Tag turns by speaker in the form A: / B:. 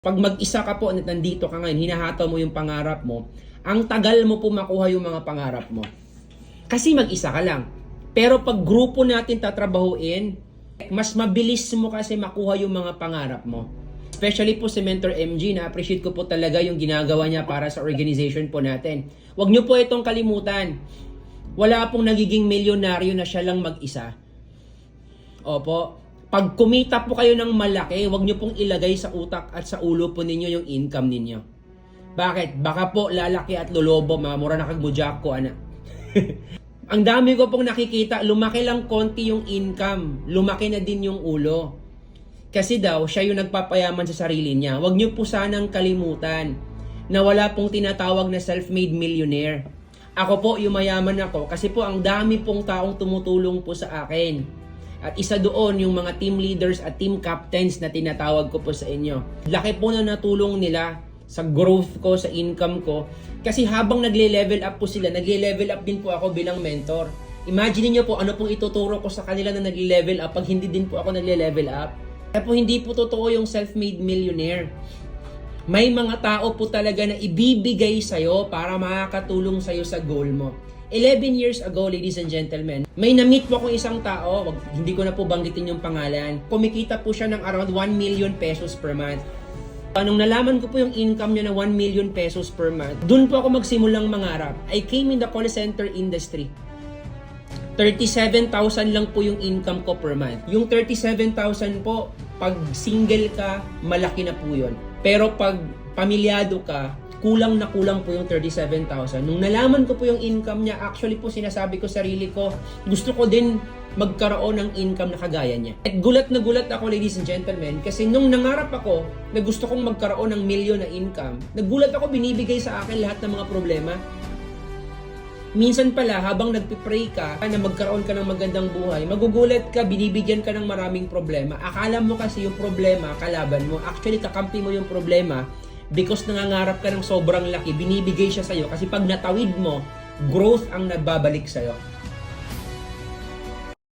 A: Pag mag-isa ka po at nandito ka ngayon, hinahataw mo yung pangarap mo, ang tagal mo po makuha yung mga pangarap mo. Kasi mag-isa ka lang. Pero pag grupo natin tatrabahuin, mas mabilis mo kasi makuha yung mga pangarap mo. Especially po si Mentor MG, na-appreciate ko po talaga yung ginagawa niya para sa organization po natin. Huwag niyo po itong kalimutan. Wala pong nagiging milyonaryo na siya lang mag-isa. Opo. Pag kumita po kayo ng malaki, huwag nyo pong ilagay sa utak at sa ulo po ninyo yung income ninyo. Bakit? Baka po lalaki at lolobo, mamura na kagmudyak ko, anak. Ang dami ko pong nakikita, lumaki lang konti yung income, lumaki na din yung ulo. Kasi daw, siya yung nagpapayaman sa sarili niya. Huwag nyo po sanang kalimutan na wala pong tinatawag na self-made millionaire. Ako po, yung mayaman ako, kasi po ang dami pong taong tumutulong po sa akin. At isa doon yung mga team leaders at team captains na tinatawag ko po sa inyo. Laki po na natulong nila sa growth ko, sa income ko. Kasi habang nagle-level up po sila, nagle-level up din po ako bilang mentor. Imagine niyo po ano pong ituturo ko sa kanila na nagle-level up pag hindi din po ako nagle-level up. Kaya po hindi po totoo yung self-made millionaire. May mga tao po talaga na ibibigay sa'yo para makakatulong sa'yo sa goal mo. 11 years ago, ladies and gentlemen, may na-meet po akong isang tao, hindi ko na po banggitin yung pangalan. Kumikita po siya ng around 1 million pesos per month. Nung nalaman ko po yung income niya na 1 million pesos per month, dun po ako magsimulang mangarap. I came in the call center industry. 37,000 lang po yung income ko per month. Yung 37,000 po, pag single ka, malaki na po yun. Pero pag pamilyado ka, kulang na kulang po yung 37,000. Nung nalaman ko po yung income niya, actually po sinasabi ko sarili ko, gusto ko din magkaroon ng income na kagaya niya. At gulat na gulat ako, ladies and gentlemen, kasi nung nangarap ako na gusto kong magkaroon ng milyon na income, nagulat ako, binibigay sa akin lahat ng mga problema. Minsan pala, habang nagpipray ka na magkaroon ka ng magandang buhay, magugulat ka, binibigyan ka ng maraming problema. Akala mo kasi yung problema, kalaban mo. Actually, kakampi mo yung problema. Because nangangarap ka ng sobrang laki, binibigay siya sa'yo kasi pag natawid mo, growth ang nababalik sa'yo.